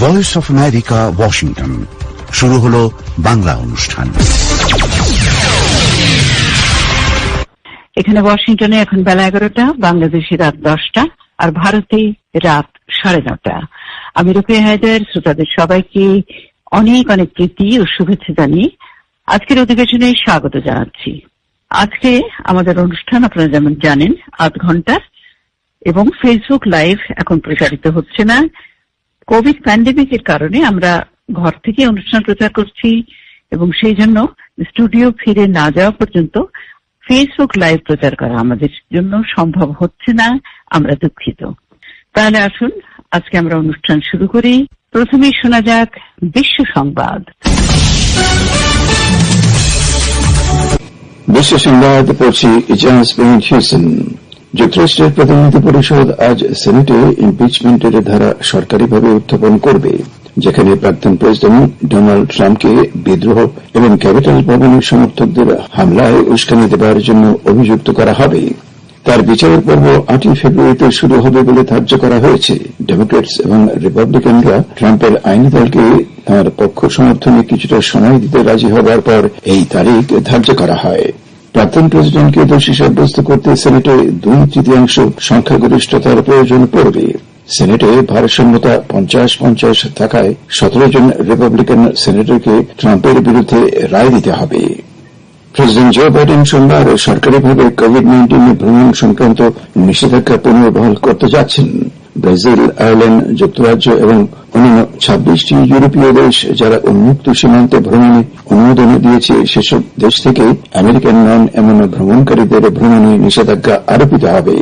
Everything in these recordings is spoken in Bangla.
Voice of America, Washington. শুরু হলো বাংলা অনুষ্ঠান। এখানে ওয়াশিংটনে এখন বেলা 11টা, বাংলাদেশে রাত 10টা, আর ভারতে রাত 9:30। আমি রুকিয়া হায়দার শ্রোতাদের সবাইকে অনেক অনেক প্রীতি ও শুভেচ্ছা জানিয়ে আজকের অধিবেশনে স্বাগত জানাচ্ছি। আজকে আমাদের অনুষ্ঠান আপনারা যেমন জানেন 8 ঘন্টার, এবং ফেসবুক লাইভ এখন প্রচারিত হচ্ছে না। কোভিড প্যান্ডেমিকের কারণে আমরা ঘর থেকে অনুষ্ঠান প্রচার করছি, এবং সেই জন্য স্টুডিও ফিরে না যাওয়া পর্যন্ত ফেসবুক লাইভ প্রচার করা আমাদের জন্য সম্ভব হচ্ছে না। আমরা দুঃখিত। তাহলে আসুন আজকে আমরা অনুষ্ঠান শুরু করি। প্রথমেই শোনা যাক বিশ্ব সংবাদ। বিশ্ব সংবাদ পড়ছি ইজাজ বিন হিউসেন। যুক্তরাষ্ট্রের প্রতিনিধি পরিষদ আজ সেনেটে ইমপিচমেন্টের ধারা সরকারিভাবে উত্থাপন করবে, যেখানে প্রাক্তন প্রেসিডেন্ট ডোনাল্ড ট্রাম্পকে বিদ্রোহ এবং ক্যাপিটাল ভবনের সমর্থকদের হামলায় উস্কানি দেবার জন্য অভিযুক্ত করা হবে। তার বিচারের পর্ব 8 ফেব্রুয়ারিতে শুরু হবে বলে ধার্য করা হয়েছে। ডেমোক্র্যাটস এবং রিপাবলিকানরা ট্রাম্পের আইনি দলকে তাঁর পক্ষ সমর্থনে কিছুটা সময় দিতে রাজি হবার পর এই তারিখ ধার্য করা হয়। প্রাক্তন প্রেসিডেন্টকে দোষী সাব্যস্ত করতে সেনেটে 2/3 সংখ্যাগরিষ্ঠতার প্রয়োজন পড়বে। সেনেটে ভারসাম্যতা 50-50 থাকায় 17 জন রিপাবলিকান সেনেটরকে ট্রাম্পের বিরুদ্ধে রায় দিতে হবে। প্রেসিডেন্ট জো বাইডেন সোমবার সরকারিভাবে কোভিড-19 ভ্রমণ সংক্রান্ত নিষেধাজ্ঞা পুনর্বহাল করতে যাচ্ছেন। ব্রাজিল, আয়ারল্যান্ড, যুক্তরাজ্য এবং অন্যান্য 26টি ইউরোপীয় দেশ যারা উন্মুক্ত সীমান্তে ভ্রমণে অনুমোদন দিয়েছে, সেসব দেশ থেকে আমেরিকান নন এমন ভ্রমণকারীদের ভ্রমণে নিষেধাজ্ঞা আরোপিত হবে।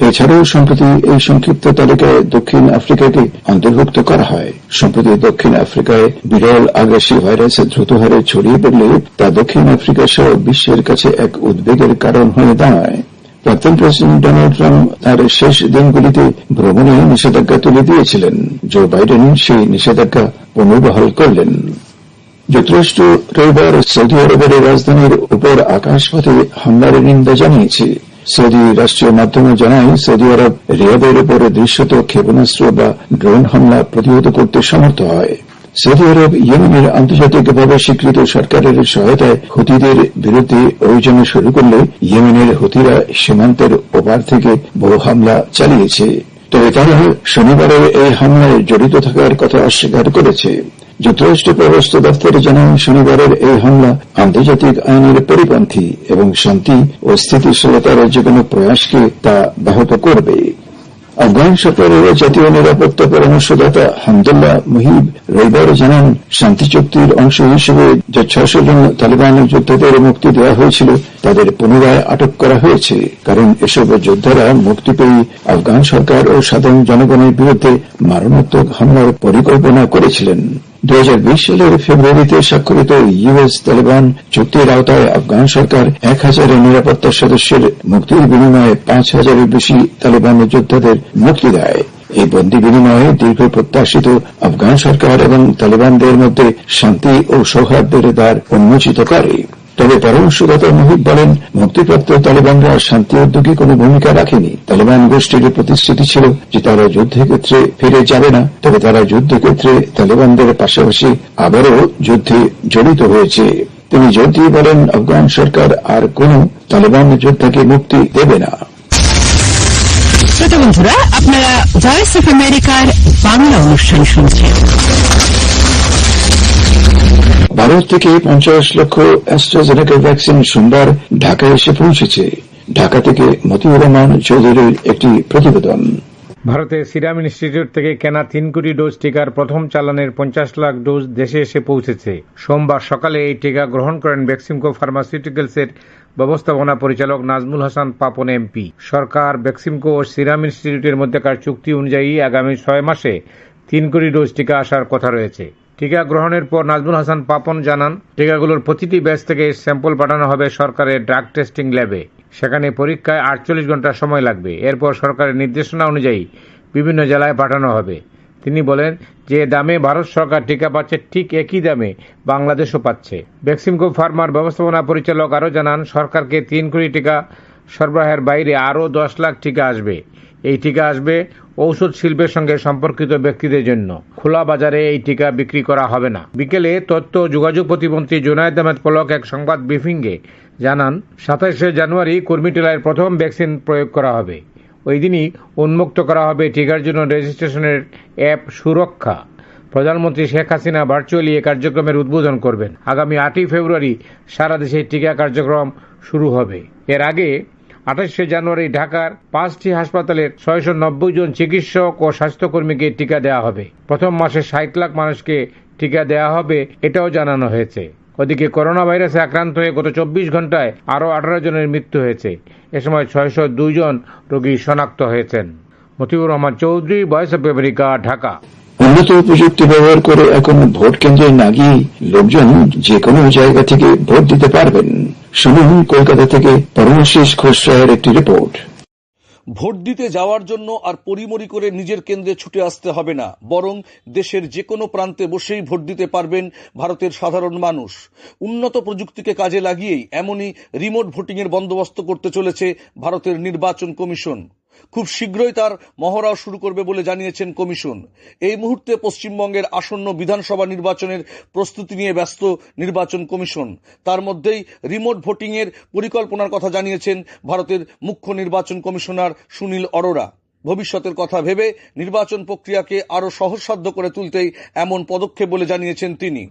এছাড়াও সম্প্রতি এই সংক্ষিপ্ত তালিকায় দক্ষিণ আফ্রিকাকে অন্তর্ভুক্ত করা হয়। সম্প্রতি দক্ষিণ আফ্রিকায় বিরল আগ্রাসী ভাইরাস দ্রুত হারে ছড়িয়ে পড়লে তা দক্ষিণ আফ্রিকা সহ বিশ্বের কাছে এক উদ্বেগের কারণ হয়ে দাঁড়ায়। প্রাক্তন প্রেসিডেন্ট ডোনাল্ড ট্রাম্প তার শেষ দিনগুলিতে ভ্রমণে নিষেধাজ্ঞা তুলে দিয়েছিলেন। জো বাইডেন সেই নিষেধাজ্ঞা পুনর্বহাল করলেন। যুক্তরাষ্ট্র রবিবার সৌদি আরবের রাজধানীর উপর আকাশপথে হামলার নিন্দা জানিয়েছে। সৌদি রাষ্ট্রীয় মাধ্যমে জানায়, সৌদি আরব রিয়াদের উপর দৃশ্যত ক্ষেপণাস্ত্র বা ড্রোন হামলা প্রতিহত করতে সমর্থ হয়। সৌদি আরব ইয়েমেনের আন্তর্জাতিকভাবে স্বীকৃত সরকারের সহায়তায় হুতিদের বিরুদ্ধে অভিযান শুরু করলে ইয়েমেনের হুতিরা সীমান্তের ওপার থেকে বহু হামলা চালিয়েছে। তবে তারা শনিবারের এই হামলায় জড়িত থাকার কথা অস্বীকার করেছে। যুক্তরাষ্ট্র পররাষ্ট্র দপ্তর জানায়, শনিবারের এই হামলা আন্তর্জাতিক আইনের পরিপন্থী এবং শান্তি ও স্থিতিশীলতার যেকোনো প্রয়াসকে তা ব্যাহত করবে। আফগান সরকারের জাতীয় নিরাপত্তা পরামর্শদাতা হামদুল্লাহ মুহিব রবিবার জানান, শান্তি চুক্তির অংশ হিসেবে যে 600 জন তালিবান যোদ্ধাদের মুক্তি দেওয়া হয়েছিল তাদের পুনরায় আটক করা হয়েছে, কারণ এসব যোদ্ধারা মুক্তি পেয়ে আফগান সরকার ও সাধারণ জনগণের বিরুদ্ধে মারণাত্মক হামলার পরিকল্পনা করেছিলেন। 2020 সালের ফেব্রুয়ারিতে স্বাক্ষরিত ইউএস তালিবান চুক্তির আওতায় আফগান সরকার 1000 নিরাপত্তা সদস্যের মুক্তির বিনিময়ে 5000-এর বেশি তালিবান যোদ্ধাদের মুক্তি দেয়। এই বন্দী বিনিময়ে দীর্ঘ প্রত্যাশিত আফগান সরকার এবং তালিবানদের মধ্যে শান্তি ও সৌহার্দ্যের দ্বার উন্মোচিত করে। তবে পরামর্শদাতা মুহিব বলেন, মুক্তিপ্রাপ্ত তালিবানরা শান্তি উদ্যোগে কোনো ভূমিকা রাখেনি। তালিবান গোষ্ঠীর প্রতিশ্রুতি ছিল যে তারা যুদ্ধক্ষেত্রে ফিরে যাবে না, তবে তারা যুদ্ধক্ষেত্রে তালিবানদের পাশাপাশি আবারও যুদ্ধে জড়িত হয়েছে। তিনি জোর দিয়ে বলেন, আফগান সরকার আর কোন তালিবান যোদ্ধাকে মুক্তি দেবে না। শ্রোতা বন্ধুরা, আপনারা ভয়েস অফ আমেরিকার বাংলা অনুষ্ঠান শুনছেন। ভারত থেকে 50 লক্ষ অ্যাস্ট্রাজেনেকা ভ্যাকসিন সোমবার ঢাকায় এসে পৌঁছেছে। ঢাকা থেকে মতিউর রহমান চৌধুরীর একটি প্রতিবেদন। ভারতের সিরাম ইনস্টিটিউট থেকে কেনা 3 কোটি ডোজ টিকার প্রথম চালানের 50 লাখ ডোজ দেশে এসে পৌঁছেছে। সোমবার সকালে এই টিকা গ্রহণ করেন বেক্সিমকো ফার্মাসিউটিক্যালসের ব্যবস্থাপনা পরিচালক নাজমুল হাসান পাপন এমপি। সরকার, বেক্সিমকো ও সিরাম ইনস্টিটিউটের মধ্যকার চুক্তি অনুযায়ী আগামী 6 মাসে 3 কোটি ডোজ টিকা আসার কথা রয়েছে। টিকা গ্রহণের পর নাজমুল হাসান পাপন জানান, টিকাগুলোর প্রতিটি ব্যাচ থেকে স্যাম্পল পাঠানো হবে সরকারের ড্রাগ টেস্টিং ল্যাবে। সেখানে পরীক্ষায় 48 ঘন্টা সময় লাগবে। এরপর সরকারের নির্দেশনা অনুযায়ী বিভিন্ন জেলায় পাঠানো হবে। তিনি বলেন, যে দামে ভারত সরকার টিকা পাচ্ছে ঠিক একই দামে বাংলাদেশও পাচ্ছে। বেক্সিমকো ফার্মার ব্যবস্থাপনা পরিচালক আরও জানান, সরকারকে 3 কোটি টিকা সরবরাহের বাইরে আরও 10 লাখ টিকা আসবে। এই টিকা আসবে ঔষধ শিল্পের সঙ্গে সম্পর্কিত ব্যক্তিদের জন্য। খোলা বাজারে এই টিকা বিক্রি করা হবে না। বিকেলে তথ্য ও যোগাযোগ প্রতিমন্ত্রী জুনায়েদ আহমেদ পলক এক সংবাদ ব্রিফিংয়ে জানান, 27শে জানুয়ারি কুর্মিটোলায় প্রথম ভ্যাকসিন প্রয়োগ করা হবে। ওই দিনই উন্মুক্ত করা হবে টিকার জন্য রেজিস্ট্রেশনের অ্যাপ সুরক্ষা। প্রধানমন্ত্রী শেখ হাসিনা ভার্চুয়ালি এই কার্যক্রমের উদ্বোধন করবেন। আগামী 8ই ফেব্রুয়ারি সারা দেশে টিকা কার্যক্রম শুরু হবে। এর আগে 28শে জানুয়ারি ঢাকার 5টি হাসপাতালের 690 জন চিকিৎসক ও স্বাস্থ্যকর্মীকে টিকা দেওয়া হবে। প্রথম মাসে 60 লাখ মানুষকে টিকা দেওয়া হবে, এটাও জানানো হয়েছে। ওদিকে করোনা ভাইরাসে আক্রান্ত হয়ে গত 24 ঘন্টায় আরও 18 জনের মৃত্যু হয়েছে। এ সময় 602 জন রোগী শনাক্ত হয়েছেন। Motiur Rahman Chowdhury, Voice of America, Dhaka. উন্নত প্রযুক্তি ব্যবহার করে এখন ভোট কেন্দ্রে না গিয়ে লোকজন যে কোনো জায়গা থেকে ভোট দিতে পারবেন। শুনুন কলকাতা থেকে পরমাশিস খোসরায়ের একটি রিপোর্ট। ভোট দিতে যাওয়ার জন্য আর পরিমরি করে নিজের কেন্দ্রে ছুটে আসতে হবে না, বরং দেশের যে কোনো প্রান্তে বসেই ভোট দিতে পারবেন ভারতের সাধারণ মানুষ। উন্নত প্রযুক্তিকে কাজে লাগিয়েই এমনই রিমোট ভোটিংয়ের বন্দোবস্ত করতে চলেছে ভারতের নির্বাচন কমিশন। খুব শীঘ্রই তার মহড়াও শুরু করবে বলে জানিয়েছেন কমিশন। এই মুহূর্তে পশ্চিমবঙ্গের আসন্ন বিধানসভা নির্বাচনের প্রস্তুতি নিয়ে ব্যস্ত নির্বাচন কমিশন। তার মধ্যেই রিমোট ভোটিংয়ের পরিকল্পনার কথা জানিয়েছেন ভারতের মুখ্য নির্বাচন কমিশনার সুনীল অরোরা। ভবিষ্যতের কথা ভেবে নির্বাচন প্রক্রিয়াকে আরও সহজসাধ্য করে তুলতেই এমন পদক্ষেপ বলে জানিয়েছেন তিনি।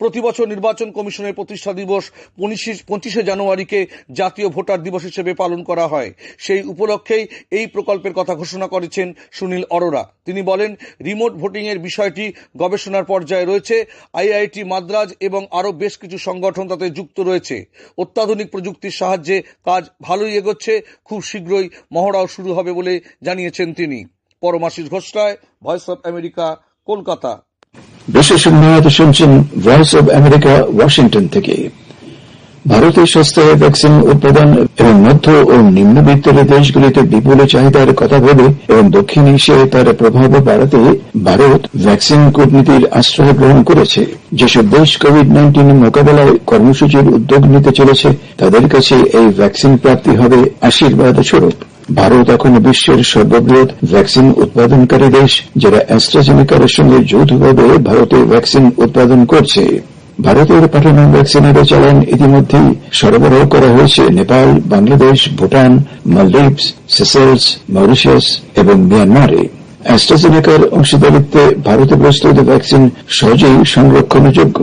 প্রতিবছর নির্বাচন কমিশনের প্রতিষ্ঠা দিবস 25শে জানুয়ারিকে জাতীয় ভোটার দিবস হিসেবে পালন করা হয়। সেই উপলক্ষেই এই প্রকল্পের কথা ঘোষণা করেছেন সুনীল অরোরা। তিনি বলেন, রিমোট ভোটিং এর বিষয়টি গবেষণার পর্যায়ে রয়েছে। আইআইটি মাদ্রাজ এবং আরও বেশ কিছু সংগঠন তাতে যুক্ত রয়েছে। অত্যাধুনিক প্রযুক্তির সাহায্যে কাজ ভালোই এগোচ্ছে। খুব শীঘ্রই মহড়াও শুরু হবে বলে জানিয়েছেন তিনি। Paramashis Ghoshroy, voice of America, Kolkata. বিশেষ সংবাদ শুনছেন ভয়েস অব আমেরিকা, ওয়াশিংটন থেকে। ভারতের সস্তায় ভ্যাকসিন উৎপাদন এবং মধ্য ও নিম্নবিত্তের দেশগুলিতে বিপুল চাহিদার কথা বলে এবং দক্ষিণ এশিয়ায় তার প্রভাব বাড়াতে ভারত ভ্যাকসিন কূটনীতির আশ্রয় গ্রহণ করেছে। যেসব দেশ কোভিড-19 মোকাবেলায় কর্মসূচির উদ্যোগ নিতে চলেছে তাদের কাছে এই ভ্যাকসিন প্রাপ্তি হবে আশীর্বাদ স্বরূপ। ভারত এখন বিশ্বের সর্ববৃহৎ ভ্যাকসিন উৎপাদনকারী দেশ, যারা অ্যাস্ট্রাজেনেকার সঙ্গে যৌথভাবে ভারতে ভ্যাকসিন উৎপাদন করছে। ভারতের পাঠানো ভ্যাকসিনের চালান ইতিমধ্যেই সরবরাহ করা হয়েছে Nepal, Bangladesh, Bhutan, Maldives, Seychelles, Mauritius এবং মিয়ানমারে। অ্যাস্ট্রাজেনেকার অংশীদারিত্বে ভারতে প্রস্তুত ভ্যাকসিন সহজেই সংরক্ষণযোগ্য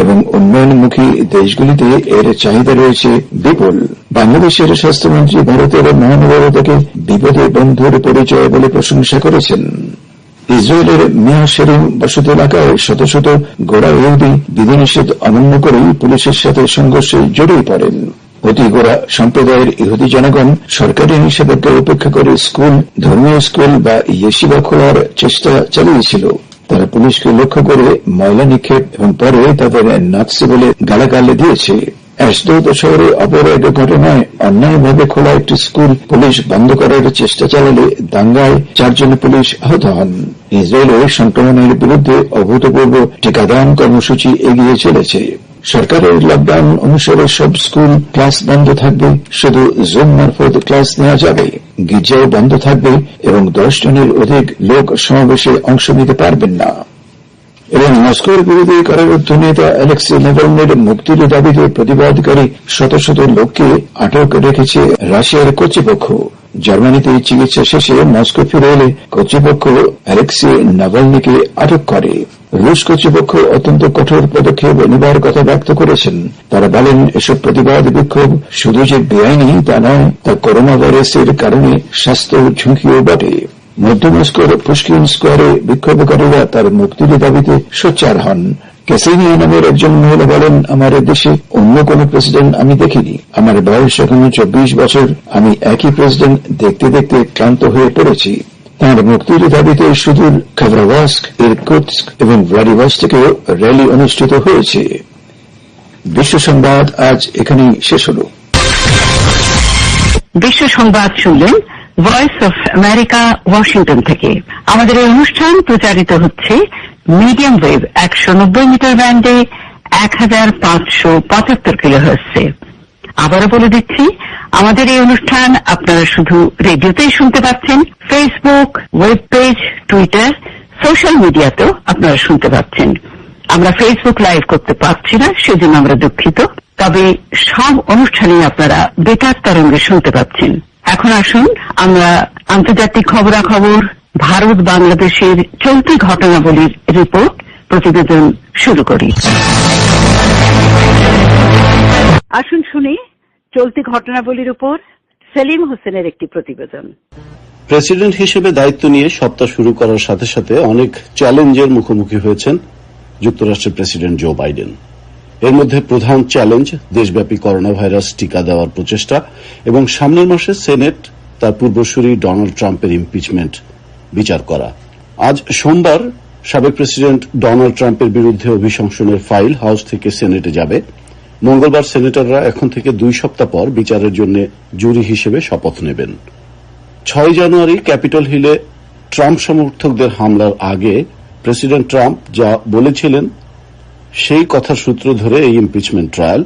এবং উন্নয়নমুখী দেশগুলিতে এর চাহিদা রয়েছে বিপুল। বাংলাদেশের স্বাস্থ্যমন্ত্রী ভারতের মহানুভবতাকে বিপদে বন্ধুর পরিচয় বলে প্রশংসা করেছেন। ইসরায়েলের মেয়া শেরিম বসতি এলাকায় শত শত গোঁড়া ইহুদি বিধিনিষেধ অমান্য করেই পুলিশের সাথে সংঘর্ষে জড়িয়ে পড়েন। অতি গোঁড়া সম্প্রদায়ের ইহুদি জনগণ সরকারি নিষেধাজ্ঞা উপেক্ষা করে স্কুল, ধর্মীয় স্কুল বা ইয়েশিবা খোলার চেষ্টা চালিয়েছিল। তারা পুলিশকে লক্ষ্য করে ময়লা নিক্ষেপ এবং পরে তাদের নাৎসি বলে গালাগাল দিয়েছে। অ্যাশডোদ শহরে অপর এক ঘটনায় অন্যায়ভাবে খোলা একটি স্কুল পুলিশ বন্ধ করার চেষ্টা চালালে দাঙ্গায় 4 জন পুলিশ আহত হন। ইসরায়েলে সংক্রমণের বিরুদ্ধে অভূতপূর্ব টিকাদান কর্মসূচি এগিয়ে চলেছে। সরকারের লকডাউন অনুসারে সব স্কুল ক্লাস বন্ধ থাকবে, শুধু জুম মারফত ক্লাস নেওয়া যাবে। গির্জাও বন্ধ থাকবে এবং 10 জনের অধিক লোক সমাবেশে অংশ নিতে পারবেন না। এবং মস্কোর বিরোধী কারারুদ্ধ নেতা অ্যালেক্সি নাভালনির মুক্তির দাবিতে প্রতিবাদকারী শত শত লোককে আটক রেখেছে রাশিয়ার কর্তৃপক্ষ। জার্মানিতে চিকিৎসা শেষে মস্কো ফিরে এলে কর্তৃপক্ষ অ্যালেক্সি নাভালনিকে আটক করে। রুশ কর্তৃপক্ষ অত্যন্ত কঠোর পদক্ষেপ নেবার কথা ব্যক্ত করেছেন। তারা বলেন, এসব প্রতিবাদ বিক্ষোভ শুধু যে বেআইনি তা নয়, তা করোনা ভাইরাসের কারণে স্বাস্থ্য ঝুঁকিও বটে। মধ্য মস্কোর পুশকিন স্কোয়ারে বিক্ষোভকারীরা তার মুক্তির দাবিতে সোচ্চার হন। ক্যাসিনিয়া নামের একজন মহিলা বলেন, আমার দেশে অন্য কোন প্রেসিডেন্ট আমি দেখিনি। আমার বয়স এখন 24 বছর। আমি একই প্রেসিডেন্ট দেখতে দেখতে ক্লান্ত হয়ে পড়েছি। তাঁর মুক্তির দাবিতে সুদূর খাবরাওয়াস্ক, ইরকুটস্ক এবং ভ্লাদিভস্টকেও র্যালি অনুষ্ঠিত হয়েছে। বিশ্ব সংবাদ আজ এখানেই শেষ হল। বিশ্ব সংবাদ শুনলেন ভয়েস অফ আমেরিকা, ওয়াশিংটন থেকে। আমাদের এই অনুষ্ঠান প্রচারিত হচ্ছে মিডিয়াম ওয়েভ 190 মিটার ব্যান্ডে 1575 কিলোহার্টজে। আবারও বলে দিচ্ছি, আমাদের এই অনুষ্ঠান আপনারা শুধু রেডিওতেই শুনতে পাচ্ছেন, Facebook, web page, Twitter, social মিডিয়াতেও আপনারা শুনতে পাচ্ছেন। আমরা ফেসবুক লাইভ করতে পারছি না, সেজন্য আমরা দুঃখিত। তবে সব অনুষ্ঠানই আপনারা বেতার তরঙ্গে শুনতে পাচ্ছেন। এখন আসুন আমরা আন্তর্জাতিক খবরাখবর, ভারত বাংলাদেশের চলতি ঘটনাবলীর রিপোর্ট, প্রতিবেদন শুরু করি। আসুন শুনি চলতি ঘটনাবলীর উপর সেলিম হোসেনের একটি প্রতিবেদন। প্রেসিডেন্ট হিসেবে দায়িত্ব নিয়ে সপ্তাহ শুরু করার সাথে সাথে অনেক চ্যালেঞ্জের মুখোমুখি হয়েছেন যুক্তরাষ্ট্রের প্রেসিডেন্ট জো বাইডেন। এর মধ্যে প্রধান চ্যালেঞ্জ দেশব্যাপী করোনা ভাইরাস টিকা দেওয়ার প্রচেষ্টা এবং সামনের মাসে সেনেট তার পূর্বসূরি ডোনাল্ড ট্রাম্পের ইমপিচমেন্ট বিচার করা। আজ সোমবার সাবেক প্রেসিডেন্ট ডোনাল্ড ট্রাম্পের বিরুদ্ধে অভিশংসনের ফাইল হাউস থেকে সেনেটে যাবে। মঙ্গলবার সেনেটররা এখন থেকে 2 সপ্তাহ পর বিচারের জন্য জুরি হিসেবে শপথ নেবেন। 6 জানুয়ারি ক্যাপিটল হিলে ট্রাম্প সমর্থকদের হামলার আগে প্রেসিডেন্ট ট্রাম্প যা বলেছিলেন সেই কথার সূত্র ধরে এই ইমপিচমেন্ট ট্রায়াল।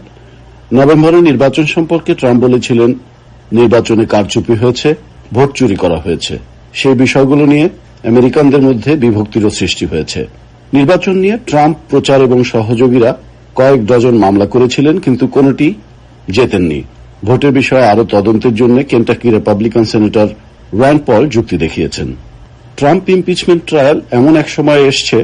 নভেম্বরে নির্বাচন সম্পর্কে ট্রাম্প বলেছিলেন নির্বাচনে কারচুপি হয়েছে, ভোট চুরি করা হয়েছে। সেই বিষয়গুলো নিয়ে আমেরিকানদের মধ্যে বিভক্তিরও সৃষ্টি হয়েছে। নির্বাচন নিয়ে ট্রাম্প প্রচার এবং সহযোগীরা কয়েক ডজন মামলা করেছিলেন, কিন্তু কোনটি জেতেননি। ভোটের বিষয়ে আরও তদন্তের জন্য Kentucky Republican senator Rand Paul যুক্তি দেখিয়েছেন। ট্রাম্প ইমপিচমেন্ট ট্রায়াল এমন এক সময় এসছে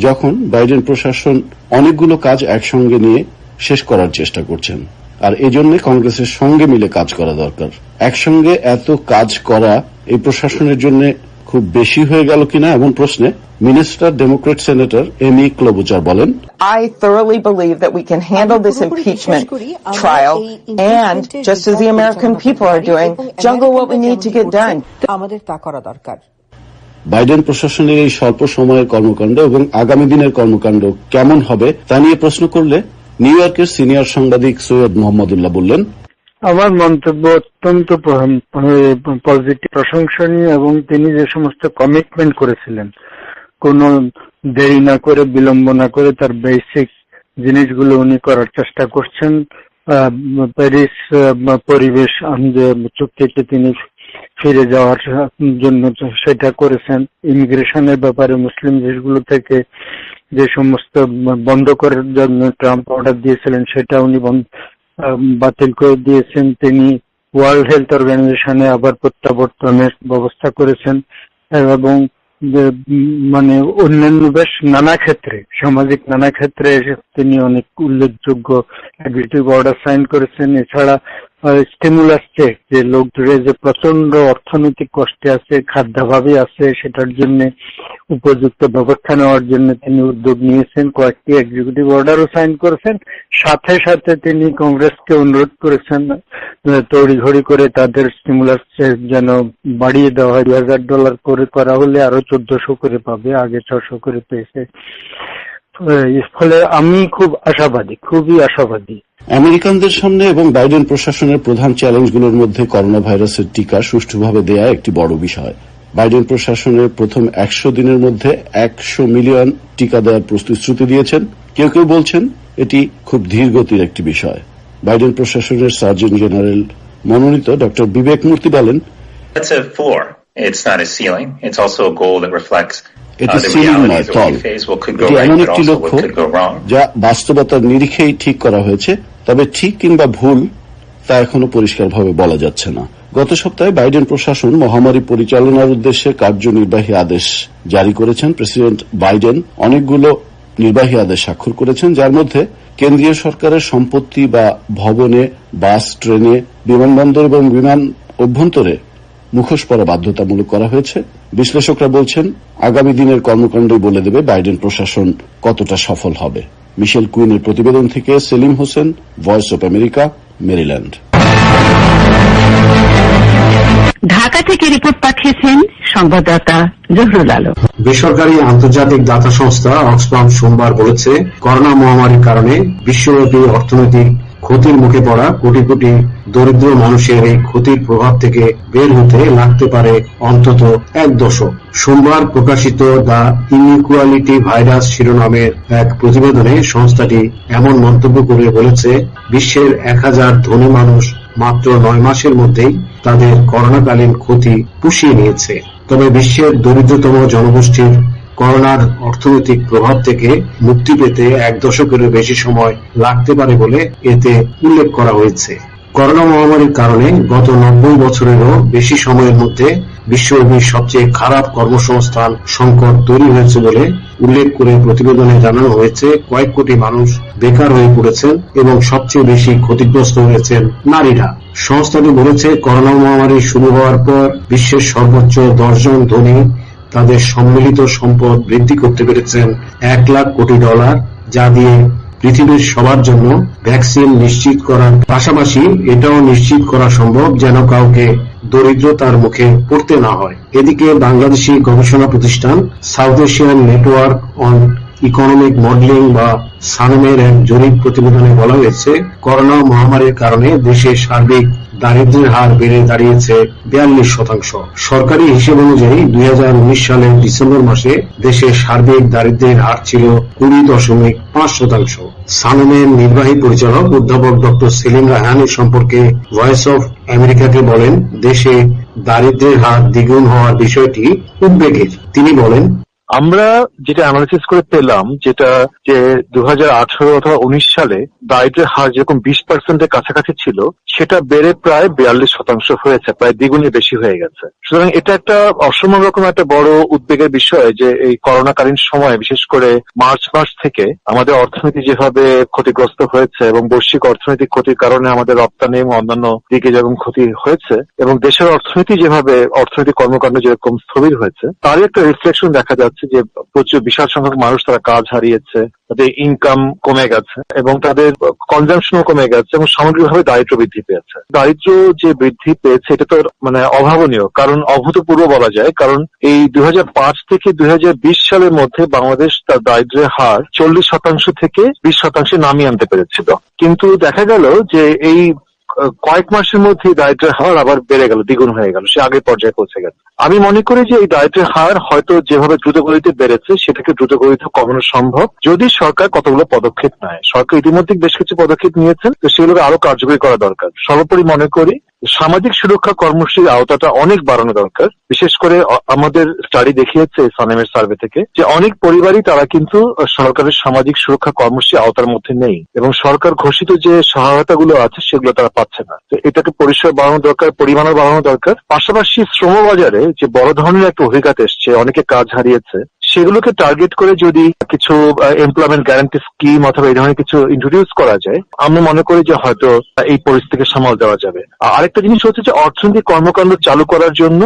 যখন বাইডেন প্রশাসন অনেকগুলো কাজ একসঙ্গে নিয়ে শেষ করার চেষ্টা করছেন, আর এজন্য কংগ্রেসের সঙ্গে মিলে কাজ করা দরকার। একসঙ্গে এত কাজ করা এই প্রশাসনের জন্য খুব বেশি হয়ে গেল কিনা এমন প্রশ্নে মিনেসোটার ডেমোক্রেট সেনেটর এমি ক্লোবুচার বলেন, I thoroughly believe that we can handle this impeachment trial and, just as the American people are doing, juggle what we need to get done. আমাদের তা করা দরকার। বাইডেন প্রশাসনের এই স্বল্প সময়ের কর্মকাণ্ড এবং আগামী দিনের কর্মকাণ্ড কেমন হবে তা নিয়ে প্রশ্ন করলে নিউ ইয়র্কের সিনিয়র সাংবাদিক সৈয়দ মোহাম্মদুল্লাহ বললেন, আমার মন্তব্য অত্যন্ত পজিটিভ, প্রশংসনীয় এবং তিনি যে সমস্ত কমিটমেন্ট করেছিলেন, কোন দেরি না করে, বিলম্ব না করে তার বেসিক জিনিসগুলো উনি করার চেষ্টা করছেন। প্যারিস পরিবেশ চুক্তিতে তিনি ফিরে যাওয়ার জন্য সেটা করেছেন। ইমিগ্রেশনের ব্যাপারে মুসলিম দেশগুলো থেকে যে সমস্ত বন্ধ করার জন্য ট্রাম্প অর্ডার দিয়েছিলেন সেটা উনি বাতিল করে দিয়েছেন। তিনি ওয়ার্ল্ড হেলথ অর্গানাইজেশনে আবার প্রত্যাবর্তনের ব্যবস্থা করেছেন এবং মানে অন্যান্য বেশ নানা ক্ষেত্রে, সামাজিক নানা ক্ষেত্রে তিনি অনেক উল্লেখযোগ্য এক্সিকিউটিভ অর্ডার সাইন করেছেন। এছাড়া স্টিমুলাস চেক, যে লোকদের যে প্রচন্ড অর্থনৈতিক কষ্টে আছে, খাদ্যাভাবে আছে, সেটার জন্য উপযুক্ত ব্যবস্থা নেওয়ার জন্য তিনি উদ্যোগ নিয়েছেন। কয়েকটি এক্সিকিউটিভ অর্ডারও সাইন করেছেন। সাথে সাথে তিনি কংগ্রেসকে অনুরোধ করেছেন তড়িঘড়ি করে তাদের স্টিমুলাস চেক যেন বাড়িয়ে দেওয়া হয়। $2,000 করে করা হলে আরো 1400 করে পাবে, আগে 600 করে পেয়েছে। ফলে আমি খুব আশাবাদী, খুবই আশাবাদী। আমেরিকানদের সামনে এবং বাইডেন প্রশাসনের প্রধান চ্যালেঞ্জগুলোর মধ্যে করোনা ভাইরাসের টিকা সুষ্ঠুভাবে দেয়া একটি বড় বিষয়। বাইডেন প্রশাসনের প্রথম 100 দিনের মধ্যে 100 মিলিয়ন টিকা দেওয়ার প্রতিশ্রুতি দিয়েছেন। কেউ কেউ বলছেন এটি খুব ধীর গতির একটি বিষয়। বাইডেন প্রশাসনের সার্জন জেনারেল মনোনীত ডক্টর বিবেক মূর্তি বলেন, এটি সিলিং নয়, তল। এটি এমন একটি লক্ষ্য যা বাস্তবতার নিরিখেই ঠিক করা হয়েছে, তবে ঠিক কিংবা ভুল তা এখনো পরিষ্কারভাবে বলা যাচ্ছে না। গত সপ্তাহে বাইডেন প্রশাসন মহামারী পরিচালনার উদ্দেশ্যে কার্যনির্বাহী আদেশ জারি করেছেন। প্রেসিডেন্ট বাইডেন অনেকগুলো নির্বাহী আদেশ স্বাক্ষর করেছেন, যার মধ্যে কেন্দ্রীয় সরকারের সম্পত্তি বা ভবনে, বাস, ট্রেনে, বিমানবন্দর এবং বিমান অভ্যন্তরে মুখোশ পরা বাধ্যতামূলক করা হয়েছে। বিশ্লেষকরা বলছেন আগামী দিনের কর্মকাণ্ডই বলে দেবে বাইডেন প্রশাসন কতটা সফল হবে। মিশেল কুইনের প্রতিবেদন থেকে Selim Hossain, Voice of America, Maryland. Dhaka থেকে রিপোর্ট পাঠিয়েছেন সংবাদদাতা জহুরুল আলম। বেসরকারি আন্তর্জাতিক দাতা সংস্থা অক্সফাম সোমবার বলেছে, করোনা মহামারীর কারণে বিশ্বব্যাপী অর্থনৈতিক ক্ষতির মুখে পড়া কোটি কোটি দরিদ্র মানুষের এই ক্ষতির প্রভাব থেকে বের হতে লাগতে পারে অন্তত 1 দশক। সোমবার প্রকাশিত দ্য ইনইকুয়ালিটি ভাইরাস শিরোনামের এক প্রতিবেদনে সংস্থাটি এমন মন্তব্য করে বলেছে, বিশ্বের 1000 ধনী মানুষ মাত্র 9 মাসের মধ্যেই তাদের করোনাকালীন ক্ষতি পুষিয়ে নিয়েছে। তবে বিশ্বের দরিদ্রতম জনগোষ্ঠীর করোনার অর্থনৈতিক প্রভাব থেকে মুক্তি পেতে 1 দশকেরও বেশি সময় লাগতে পারে বলে এতে উল্লেখ করা হয়েছে। করোনা মহামারীর কারণে গত 90 বছরেরও বেশি সময়ের মধ্যে বিশ্বব্যাপী সবচেয়ে খারাপ কর্মসংস্থান সংকট তৈরি হয়েছে বলে উল্লেখ করে প্রতিবেদনে জানানো হয়েছে, কয়েক কোটি মানুষ বেকার হয়ে পড়েছেন এবং সবচেয়ে বেশি ক্ষতিগ্রস্ত হয়েছেন নারীরা। সংস্থাটি বলেছে, করোনা মহামারী শুরু হওয়ার পর বিশ্বের সর্বোচ্চ 10 জন ধনী তাদের সম্মিলিত সম্পদ বৃদ্ধি করতে পেরেছেন $1 লাখ কোটি, যা দিয়ে পৃথিবীর সবার জন্য ভ্যাকসিন নিশ্চিত করার পাশাপাশি এটাও নিশ্চিত করা সম্ভব যেন কাউকে দরিদ্রতার মুখে পড়তে না হয়। এদিকে বাংলাদেশি গবেষণা প্রতিষ্ঠান south Asian network on economic modelling বা সানেমের এক জরিপ প্রতিবেদনে বলা হয়েছে, করোনা মহামারীর কারণে দেশে সার্বিক দারিদ্র্যের হার বেড়ে দাঁড়িয়েছে 42%। সরকারি হিসেব অনুযায়ী 2019 সালের ডিসেম্বর মাসে দেশে সার্বিক দারিদ্র্যের হার ছিল 20.5%। সানেমের নির্বাহী পরিচালক অধ্যাপক ডক্টর সেলিম রায়হান এ সম্পর্কে ভয়েস অফ আমেরিকাকে বলেন, দেশে দারিদ্র্যের হার দ্বিগুণ হওয়ার বিষয়টি উদ্বেগের। তিনি বলেন, আমরা যেটা অ্যানালিসিস করে পেলাম, যেটা যে 2018 অথবা 19 সালে দারিদ্র্যের হার যেরকম 20%-এর কাছাকাছি ছিল, সেটা বেড়ে প্রায় 42% হয়েছে, প্রায় দ্বিগুণের বেশি হয়ে গেছে। সুতরাং এটা একটা অসম রকম একটা বড় উদ্বেগের বিষয় যে এই করোনাকালীন সময়ে, বিশেষ করে মার্চ মাস থেকে আমাদের অর্থনীতি যেভাবে ক্ষতিগ্রস্ত হয়েছে এবং বৈশ্বিক অর্থনৈতিক ক্ষতির কারণে আমাদের রপ্তানি এবং অন্যান্য দিকে যেরকম ক্ষতি হয়েছে এবং দেশের অর্থনীতি যেভাবে অর্থনৈতিক কর্মকাণ্ড যেরকম স্থবির হয়েছে, তারই একটা রিফ্লেকশন দেখা যাচ্ছে যে প্রচুর বিশাল সংখ্যক মানুষ তারা কাজ হারিয়েছে, তাদের ইনকাম কমে গেছে এবং তাদের কনজাম্পশনও কমে গেছে এবং সামগ্রিকভাবে দারিদ্র্য বৃদ্ধি পেয়েছে। দারিদ্র্য যে বৃদ্ধি পেয়েছে এটা তো অভাবনীয়, কারণ অভূতপূর্ব বলা যায়, কারণ এই 2005 থেকে 2020 সালের মধ্যে বাংলাদেশ তার দারিদ্র্যের হার 40% থেকে 20% নামিয়ে আনতে পেরেছিল। কিন্তু দেখা গেল যে এই কয়েক মাসের মধ্যে দারিদ্র্যের হার আবার বেড়ে গেল, দ্বিগুণ হয়ে গেল, সে আগের পর্যায়ে পৌঁছে গেল। আমি মনে করি যে এই দারিদ্র্যের হার হয়তো যেভাবে দ্রুতগতিতে বেড়েছে সেটাকে দ্রুতগতিতে কমানো সম্ভব যদি সরকার কতগুলো পদক্ষেপ নেয়। সরকার ইতিমধ্যে বেশ কিছু পদক্ষেপ নিয়েছেন, তো সেগুলোকে আরো কার্যকরী করা দরকার। সর্বোপরি মনে করি সামাজিক সুরক্ষা কর্মসূচির আওতাটা অনেক বাড়ানো দরকার। বিশেষ করে আমাদের স্টাডি দেখিয়েছে সানেমের সার্ভে থেকে যে অনেক পরিবারই তারা কিন্তু সরকারের সামাজিক সুরক্ষা কর্মসূচির আওতার মধ্যে নেই এবং সরকার ঘোষিত যে সহায়তাগুলো আছে সেগুলো তারা পাচ্ছে না। তো এটাকে পরিসর বাড়ানো দরকার, পরিমাণও বাড়ানো দরকার। পাশাপাশি শ্রমবাজারে যে বড় ধরনের একটা অভিঘাত এসছে, অনেকে কাজ হারিয়েছে, সেগুলোকে টার্গেট করে যদি কিছু এমপ্লয়মেন্ট গ্যারান্টি স্কিম অথবা এই ধরনের কিছু ইন্ট্রোডিউস করা যায়, আমি মনে করি যে হয়তো এই পরিস্থিতিকে সামাল দেওয়া যাবে। আরেকটা জিনিস হচ্ছে যে অর্থনৈতিক কর্মকাণ্ড চালু করার জন্য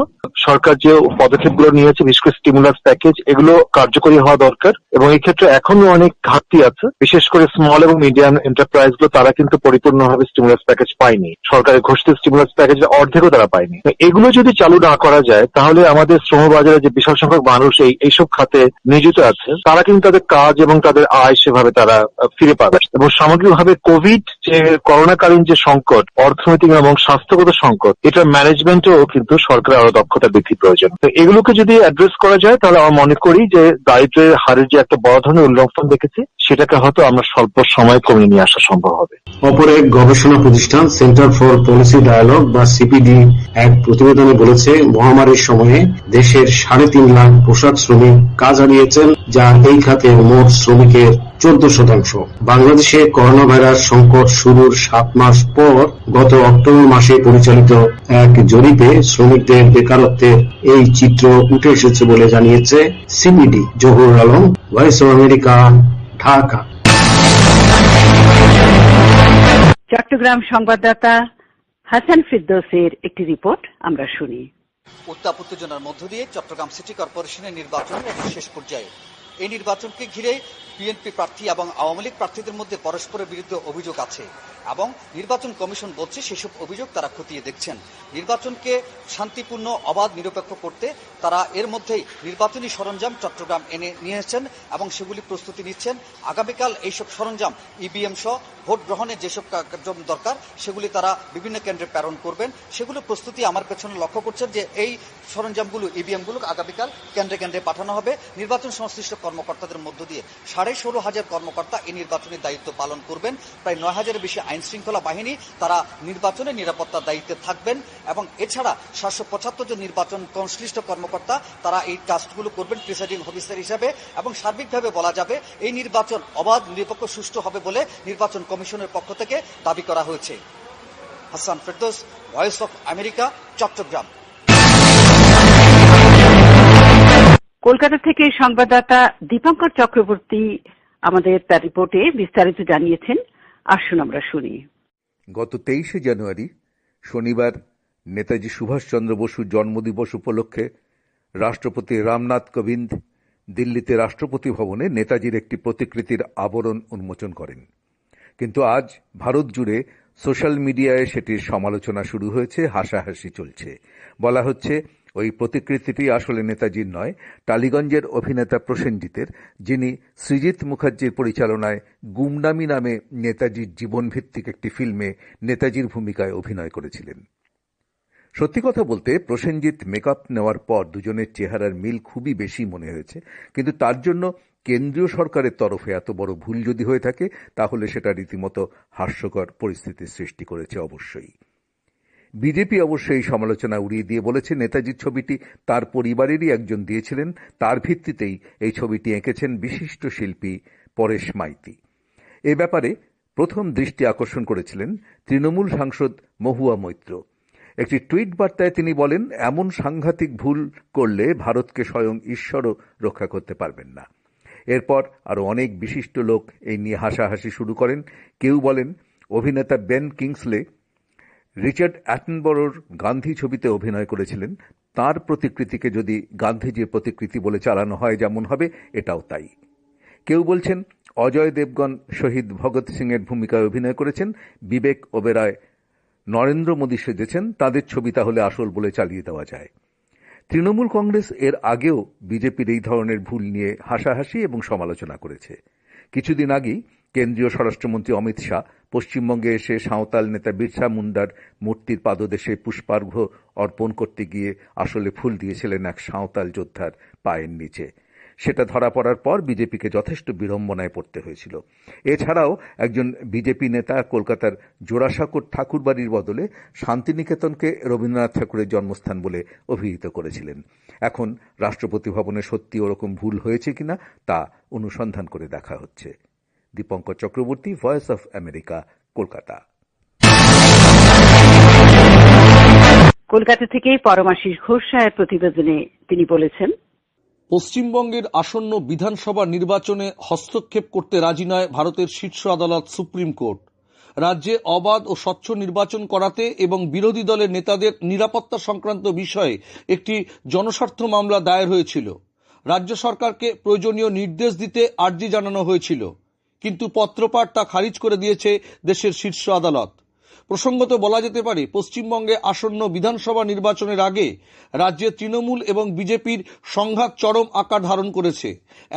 সরকার যে পদক্ষেপগুলো নিয়েছে, বিশেষ করে স্টিমুলাস প্যাকেজ, এগুলো কার্যকরী হওয়া দরকার এবং এই ক্ষেত্রে এখনো অনেক ঘাটতি আছে। বিশেষ করে স্মল এবং মিডিয়াম এন্টারপ্রাইজ গুলো তারা কিন্তু পরিপূর্ণভাবে স্টিমুলাস প্যাকেজ পায়নি, সরকারের ঘোষিত স্টিমুলাস প্যাকেজের অর্ধেকও তারা পায়নি। এগুলো যদি চালু না করা যায় তাহলে আমাদের শ্রমবাজারে যে বিশাল সংখ্যক মানুষ এইসব খাতে নিয়োজিত আছে তারা কিন্তু তাদের কাজ এবং তাদের আয় সেভাবে তারা ফিরে পাবে এবং সামগ্রিকভাবে কোভিড যে করোনাকালীন যে সংকট, অর্থনৈতিক এবং স্বাস্থ্যগত সংকট, এটার ম্যানেজমেন্টেও কিন্তু সরকারের আরো দক্ষতা বৃদ্ধি প্রয়োজন। তো এগুলোকে যদি অ্যাড্রেস করা যায় তাহলে আমার মনে করি যে দারিদ্র্যের হারের যে একটা বড় ধরনের উল্লঙ্ঘন দেখেছি সেটাকে হয়তো আমরা স্বল্প সময়ে কমিয়ে নিয়ে আসা সম্ভব হবে। অপর এক গবেষণা প্রতিষ্ঠান সেন্টার ফর পলিসি ডায়ালগ বা সিপিডি এক প্রতিবেদনে বলেছে, মহামারীর সময়ে দেশের 3.5 লাখ পোশাক শ্রমিক কাজ হারিয়েছেন, যা এই খাতের মোট শ্রমিকের 14%। বাংলাদেশে করোনা ভাইরাস সংকট শুরুর 7 মাস পর গত অক্টোবর মাসে পরিচালিত এক জরিপে শ্রমিকদের বেকারত্বের এই চিত্র উঠে এসেছে বলে জানিয়েছে CPD. Zahur Alam, Voice of America, Dhaka. Chattogram সংবাদদাতা হাসান ফিরদৌসের একটি রিপোর্ট আমরা শুনি। উত্তাপ উত্তেজনার মধ্য দিয়ে চট্টগ্রাম সিটি কর্পোরেশনের নির্বাচন শেষ পর্যায়ে। এই নির্বাচনকে ঘিরে বিএনপি প্রার্থী এবং আওয়ামী লীগ প্রার্থীদের মধ্যে পরস্পরের বিরুদ্ধে অভিযোগ আছে এবং নির্বাচন কমিশন বলছে সেসব অভিযোগ তারা খতিয়ে দেখছেন। নির্বাচনকে শান্তিপূর্ণ, অবাধ, নিরপেক্ষ করতে তারা এর মধ্যেই নির্বাচনী সরঞ্জাম চট্টগ্রাম এনে নিয়েছেন এবং সেগুলি প্রস্তুতি নিচ্ছেন। আগামীকাল এইসব সরঞ্জাম ইভিএম সহ ভোট গ্রহণে যেসব দরকার সেগুলি তারা বিভিন্ন কেন্দ্রে প্রেরণ করবেন। সেগুলো প্রস্তুতি আমার পেছনে লক্ষ্য করছেন যে এই সরঞ্জামগুলো, ইভিএমগুলো আগামীকাল কেন্দ্রে কেন্দ্রে পাঠানো হবে। নির্বাচন সংশ্লিষ্ট কর্মকর্তাদের মধ্য দিয়ে 16,500 কর্মকর্তা এই নির্বাচনের দায়িত্ব পালন করবেন। প্রায় 9,000-এর বেশি আইন শৃঙ্খলা বাহিনী তারা নির্বাচনের নিরাপত্তার দায়িত্বে থাকবেন এবং এছাড়া 775 জন নির্বাচন সংশ্লিষ্ট কর্মকর্তা তারা এই কাজগুলো করবেন প্রিসাইডিং অফিসার হিসাবে এবং সার্বিকভাবে বলা যাবে এই নির্বাচন অবাধ, নিরপেক্ষ, সুষ্ঠু হবে বলে নির্বাচন কমিশনের পক্ষ থেকে দাবি করা হয়েছে। Hasan Ferdous, Voice of America, Chattogram. Kolkata থেকে সংবাদদাতা দীপঙ্কর চক্রবর্তী আমাদের তার রিপোর্টে বিস্তারিত জানিয়েছেন। আসুন আমরা শুনি। গত 23শে জানুয়ারি শনিবার নেতাজি সুভাষচন্দ্র বসুর জন্মদিবস উপলক্ষে রাষ্ট্রপতি রামনাথ কোবিন্দ দিল্লিতে রাষ্ট্রপতি ভবনে নেতাজির একটি প্রতিকৃতির আবরণ উন্মোচন করেন। কিন্তু আজ ভারত জুড়ে সোশ্যাল মিডিয়ায় সেটির সমালোচনা শুরু হয়েছে, হাসাহাসি চলছে। বলা হচ্ছে ওই প্রতিকৃতিটি আসলে নেতাজির নয়, টালিগঞ্জের অভিনেতা প্রসেনজিতের, যিনি সৃজিত মুখার্জির পরিচালনায় গুমনামি নামে নেতাজির জীবনভিত্তিক একটি ফিল্মে নেতাজির ভূমিকায় অভিনয় করেছিলেন। সত্যি কথা বলতে প্রসেনজিৎ মেকআপ নেওয়ার পর দুজনের চেহারার মিল খুবই বেশি মনে হয়েছে, কিন্তু তার জন্য কেন্দ্রীয় সরকারের তরফে এত বড় ভুল যদি হয়ে থাকে তাহলে সেটা রীতিমতো হাস্যকর পরিস্থিতির সৃষ্টি করেছে। অবশ্যই বিজেপি এই সমালোচনা উড়িয়ে দিয়ে বলেছে নেতাজির ছবিটি তার পরিবারেরই একজন দিয়েছিলেন, তার ভিত্তিতেই এই ছবিটি এঁকেছেন বিশিষ্ট শিল্পী পরেশ মাইতি। এ ব্যাপারে প্রথম দৃষ্টি আকর্ষণ করেছিলেন তৃণমূল সাংসদ মহুয়া মৈত্র। একটি টুইট বার্তায় তিনি বলেন, এমন সাংঘাতিক ভুল করলে ভারতকে স্বয়ং ঈশ্বরও রক্ষা করতে পারবেন না। এরপর আরও অনেক বিশিষ্ট লোক এই নিয়ে হাসাহাসি শুরু করেন। কেউ বলেন অভিনেতা বেন কিংসলে রিচার্ড অ্যাটনবরোর গান্ধী ছবিতে অভিনয় করেছিলেন, তার প্রতিকৃতিকে যদি গান্ধীজির প্রতিকৃতি বলে চালানো হয় যেমন হবে, এটাও তাই। কেউ বলছেন অজয় দেবগন শহীদ ভগৎ সিংয়ের ভূমিকায় অভিনয় করেছেন, বিবেক ওবেরয় নরেন্দ্র মোদী সেজেছেন, তাদের ছবি তাহলে আসল বলে চালিয়ে দেওয়া যায়। তৃণমূল কংগ্রেস এর আগেও বিজেপির এই ধরনের ভুল নিয়ে হাসাহাসি এবং সমালোচনা করেছে। কিছুদিন আগেই কেন্দ্রীয় স্বরাষ্ট্রমন্ত্রী অমিত শাহ পশ্চিমবঙ্গে এসে সাঁওতাল নেতা বিরসা মুন্ডার মূর্তির পাদদেশে পুষ্পার্ঘ্য অর্পণ করতে গিয়ে আসলে ফুল দিয়েছিলেন এক সাঁওতাল যোদ্ধার পায়ের নিচে। সেটা ধরা পড়ার পর বিজেপিকে যথেষ্ট বিড়ম্বনায় পড়তে হয়েছিল। এছাড়াও একজন বিজেপি নেতা কলকাতার জোড়াসাঁকোর ঠাকুরবাড়ির বদলে শান্তিনিকেতনকে রবীন্দ্রনাথ ঠাকুরের জন্মস্থান বলে অভিহিত করেছিলেন। এখন রাষ্ট্রপতি ভবনে সত্যি ওরকম ভুল হয়েছে কিনা তা অনুসন্ধান করে দেখা হচ্ছে। Dipankar Chakraborty, voice of America, Kolkata. Kolkata থেকে পরমাশিস ঘোষ সাহের প্রতিবেদনে তিনি বলেছেন, পশ্চিমবঙ্গের আসন্ন বিধানসভা নির্বাচনে হস্তক্ষেপ করতে রাজি নয় ভারতের শীর্ষ আদালত সুপ্রিম কোর্ট। রাজ্যে অবাধ ও স্বচ্ছ নির্বাচন করাতে এবং বিরোধী দলের নেতাদের নিরাপত্তা সংক্রান্ত বিষয়ে একটি জনস্বার্থ মামলা দায়ের হয়েছিল। রাজ্য সরকারকে প্রয়োজনীয় নির্দেশ দিতে আর্জি জানানো হয়েছিল, কিন্তু পত্রপাঠ তা খারিজ করে দিয়েছে দেশের শীর্ষ আদালত। প্রসঙ্গত বলা যেতে পারে, পশ্চিমবঙ্গে আসন্ন বিধানসভা নির্বাচনের আগে রাজ্যে তৃণমূল এবং বিজেপির সংঘাত চরম আকার ধারণ করেছে।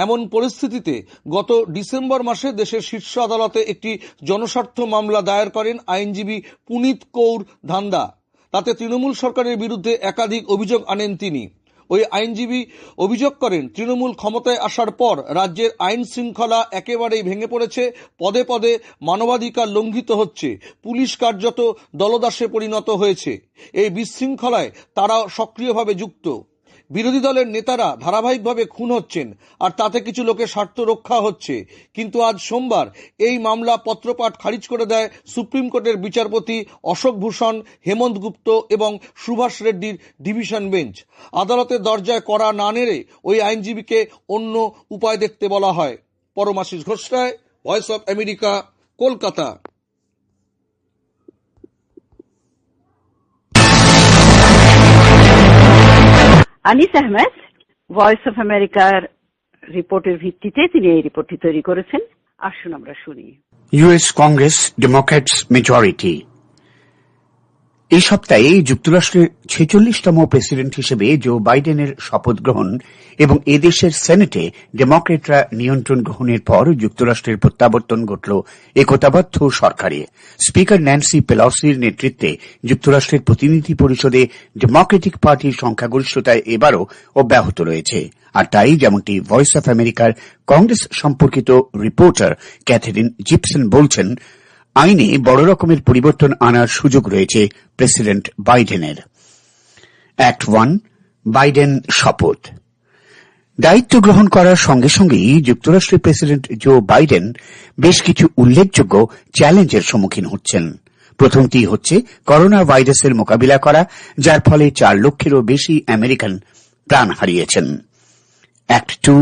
এমন পরিস্থিতিতে গত ডিসেম্বর মাসে দেশের শীর্ষ আদালতে একটি জনস্বার্থ মামলা দায়ের করেন আইনজীবী পুনীত কৌর ধান্দা। তাতে তৃণমূল সরকারের বিরুদ্ধে একাধিক অভিযোগ আনেন তিনি। ওই আইনজীবী অভিযোগ করেন, তৃণমূল ক্ষমতায় আসার পর রাজ্যের আইন শৃঙ্খলা একেবারেই ভেঙে পড়েছে, পদে পদে মানবাধিকার লঙ্ঘিত হচ্ছে, পুলিশ কার্যত দলদাসে পরিণত হয়েছে। এই বিশৃঙ্খলায় তারা সক্রিয়ভাবে যুক্ত। বিরোধী দলের নেতারা ধারাবাহিকভাবে খুন হচ্ছেন, আর তাতে কিছু লোকের স্বার্থ রক্ষা হচ্ছে। কিন্তু আজ সোমবার এই মামলা পত্রপাঠ খারিজ করে দেয় সুপ্রিম কোর্টের বিচারপতি অশোক ভূষণ, হেমন্ত গুপ্ত এবং সুভাষ রেড্ডির ডিভিশন বেঞ্চ। আদালতের দরজায় কড়া না নেড়ে ওই আইনজীবীকে অন্য উপায় দেখতে বলা হয়। Paramashis Ghosh Ray, voice of America, Kolkata. Anis Ahmed, voice of আমেরিকার রিপোর্টের ভিত্তিতে তিনি এই রিপোর্টটি তৈরি করেছেন। আসুন আমরা শুনি। US Congress Democrats majority. এই সপ্তাহে যুক্তরাষ্ট্রের 46তম প্রেসিডেন্ট হিসেবে জো বাইডেনের শপথ গ্রহণ এবং এদেশের সেনেটে ডেমোক্রেটরা নিয়ন্ত্রণ গ্রহণের পর যুক্তরাষ্ট্রের প্রত্যাবর্তন ঘটল একতাবদ্ধ সরকারে। স্পিকার ন্যান্সি পেলোসির নেতৃত্বে যুক্তরাষ্ট্রের প্রতিনিধি পরিষদে ডেমোক্রেটিক পার্টির সংখ্যাগরিষ্ঠতায় এবারও অব্যাহত রয়েছে। আর তাই যেমনটি ভয়েস অফ আমেরিকার কংগ্রেস সম্পর্কিত রিপোর্টার ক্যাথরিন জিপসন বলছেন, আইনে বড় রকমের পরিবর্তন আনার সুযোগ রয়েছে প্রেসিডেন্ট বাইডেনের। অ্যাক্ট 1, বাইডেন শপথ। দায়িত্ব গ্রহণ করার সঙ্গে সঙ্গেই যুক্তরাষ্ট্রের প্রেসিডেন্ট জো বাইডেন বেশ কিছু উল্লেখযোগ্য চ্যালেঞ্জের সম্মুখীন হচ্ছেন। প্রথমটি হচ্ছে করোনা ভাইরাসের মোকাবিলা করা, যার ফলে 4 লক্ষেরও বেশি আমেরিকান প্রাণ হারিয়েছেন। অ্যাক্ট 2,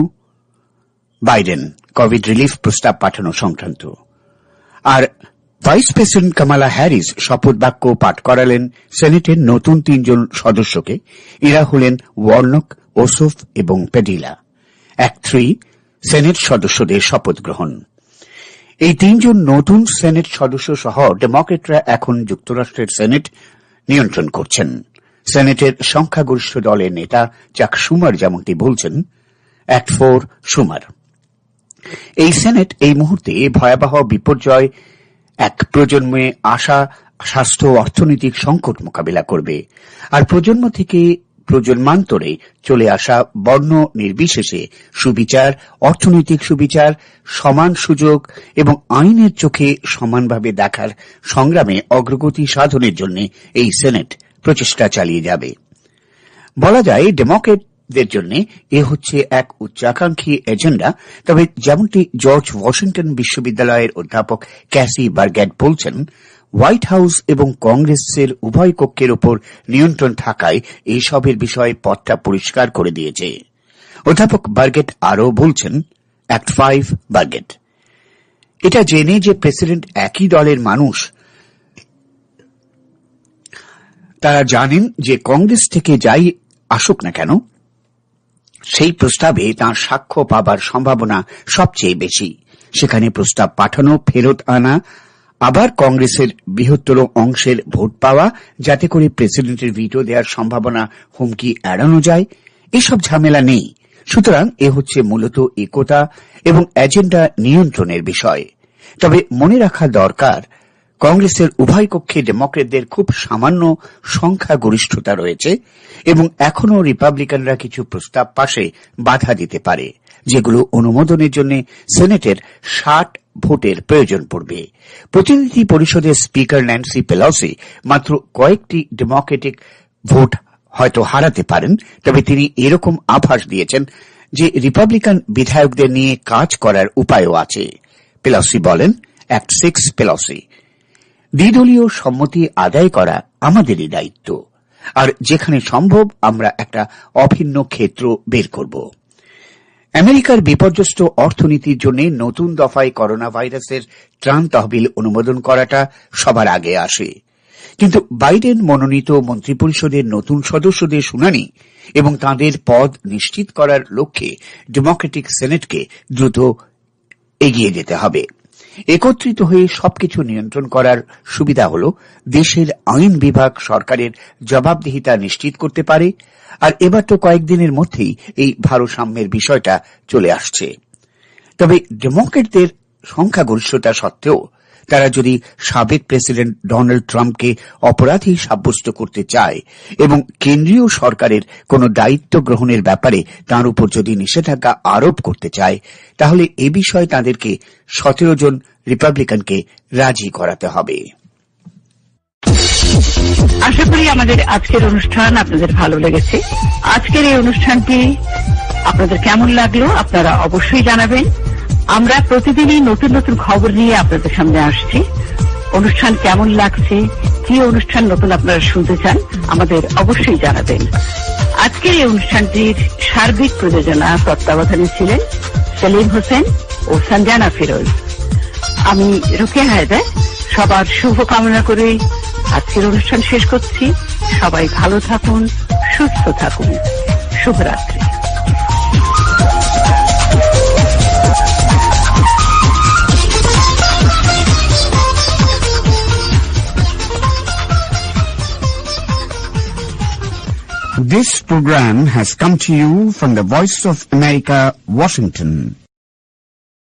বাইডেন কোভিড রিলিফ প্রস্তাব পাঠানো সংক্রান্ত। আর ভাইস প্রেসিডেন্ট কামালা হ্যারিস শপথ বাক্য পাঠ করালেন সেনেটের নতুন 3 জন সদস্যকে। এরা হলেন ওয়ার্নক, ওসোফ এবং পেডিলা। অ্যাক্ট 3, সেনেট সদস্যদের শপথ গ্রহণ। এই 3 জন নতুন সেনেট সদস্য সহ ডেমোক্রেটরা এখন যুক্তরাষ্ট্রের সেনেট নিয়ন্ত্রণ করছেন। সেনেটের সংখ্যাগরিষ্ঠ দলের নেতা চাক শুমার যেমনটি বলছেন, অ্যাক্ট 4, শুমার। এই সেনেট এই মুহূর্তে ভয়াবহ বিপর্যয়, এক প্রজন্মে আসা স্বাস্থ্য ও অর্থনৈতিক সংকট মোকাবিলা করবে। আর প্রজন্ম থেকে প্রজন্মান্তরে চলে আসা বর্ণ নির্বিশেষে সুবিচার, অর্থনৈতিক সুবিচার, সমান সুযোগ এবং আইনের চোখে সমানভাবে দেখার সংগ্রামে অগ্রগতি সাধনের জন্য এই সেনেট প্রচেষ্টা চালিয়ে যাবে। বলা যায় ডেমোক্রেটদের জন্য এ হচ্ছে এক উচ্চাকাঙ্ক্ষী এজেন্ডা। তবে যেমনটি জর্জ ওয়াশিংটন বিশ্ববিদ্যালয়ের অধ্যাপক ক্যাসি বার্গেট বলছেন, হোয়াইট হাউস এবং কংগ্রেসের উভয় কক্ষের উপর নিয়ন্ত্রণ থাকায় এইসবের বিষয়ে পথটা পরিষ্কার করে দিয়েছে। অধ্যাপক বার্গেট আরও বলছেন, অ্যাক্ট 5, বার্গেট। এটা জেনে যে প্রেসিডেন্ট একই দলের মানুষ, তারা জানেন যে কংগ্রেস থেকে যাই আসুক না কেন, সেই প্রস্তাবে তাঁর সাক্ষ্য পাবার সম্ভাবনা সবচেয়ে বেশি। সেখানে প্রস্তাব পাঠানো, ফেরত আনা, আবার কংগ্রেসের বৃহত্তর অংশের ভোট পাওয়া, যাতে করে প্রেসিডেন্টের ভিটো দেওয়ার সম্ভাবনা হুমকি এড়ানো যায়, এসব ঝামেলা নেই। সুতরাং এ হচ্ছে মূলত একতা এবং এজেন্ডা নিয়ন্ত্রণের বিষয়। তবে মনে রাখা দরকার, কংগ্রেসের উভয় কক্ষে ডেমোক্রেটদের খুব সামান্য সংখ্যাগরিষ্ঠতা রয়েছে এবং এখনও রিপাবলিকানরা কিছু প্রস্তাব পাশে বাধা দিতে পারে, যেগুলো অনুমোদনের জন্য সেনেটের 60 ভোটের প্রয়োজন পড়বে। প্রতিনিধি পরিষদের স্পিকার ন্যান্সি পেলোসি মাত্র কয়েকটি ডেমোক্রেটিক ভোট হয়তো হারাতে পারেন, তবে তিনি এরকম আভাস দিয়েছেন যে রিপাবলিকান বিধায়কদের নিয়ে কাজ করার উপায়ও আছে। পেলোসি বলেন, অ্যাক্ট 6, পেলোসি। দ্বিদলীয় সম্মতি আদায় করা আমাদেরই দায়িত্ব, আর যেখানে সম্ভব আমরা একটা অভিন্ন ক্ষেত্র বের করব। আমেরিকার বিপর্যস্ত অর্থনীতির জন্য নতুন দফায় করোনা ভাইরাসের ত্রাণ তহবিল অনুমোদন করাটা সবার আগে আসে। কিন্তু বাইডেন মনোনীত মন্ত্রিপরিষদের নতুন সদস্যদের শুনানি এবং তাঁদের পদ নিশ্চিত করার লক্ষ্যে ডেমোক্রেটিক সেনেটকে দ্রুত এগিয়ে যেতে হবে। একত্রিত হয়ে সবকিছু নিয়ন্ত্রণ করার সুবিধা হল দেশের আইন বিভাগ সরকারের জবাবদিহিতা নিশ্চিত করতে পারে। আর এবার তো কয়েকদিনের মধ্যেই এই ভারসাম্যের বিষয়টা চলে আসছে। তবে ডেমোক্রেটদের সংখ্যাগরিষ্ঠতা সত্ত্বেও তারা যদি সাবেক প্রেসিডেন্ট ডোনাল্ড ট্রাম্পকে অপরাধী সাব্যস্ত করতে চায় এবং কেন্দ্রীয় সরকারের কোনো দায়িত্ব গ্রহণের ব্যাপারে তার উপর যদি নিষেধাজ্ঞা আরোপ করতে চায়, তাহলে এ বিষয়ে তাদেরকে 17 জন রিপাবলিকানকে রাজি করাতে হবে। আশা করি আমাদের আজকের অনুষ্ঠান আপনাদের ভালো লেগেছে। আজকের এই অনুষ্ঠানটি আপনাদের কেমন লাগলো আপনারা অবশ্যই জানাবেন। আমরা প্রতিদিনই নতুন নতুন খবর নিয়ে আপনাদের সামনে আসছি। অনুষ্ঠান কেমন লাগছে, কি অনুষ্ঠান নতুন আপনারা শুনতে চান, আমাদের অবশ্যই জানাবেন। আজকের এই অনুষ্ঠানটির সার্বিক প্রযোজনা তত্ত্বাবধানে ছিলেন সেলিম হোসেন ও সঞ্জানা ফিরোজ। আমি রুকিয়া হায়দার সবার শুভ কামনা করে আজকের অনুষ্ঠান শেষ করছি। সবাই ভালো থাকুন, সুস্থ থাকুন। শুভরাত্রি। This program has come to you from the Voice of America, Washington.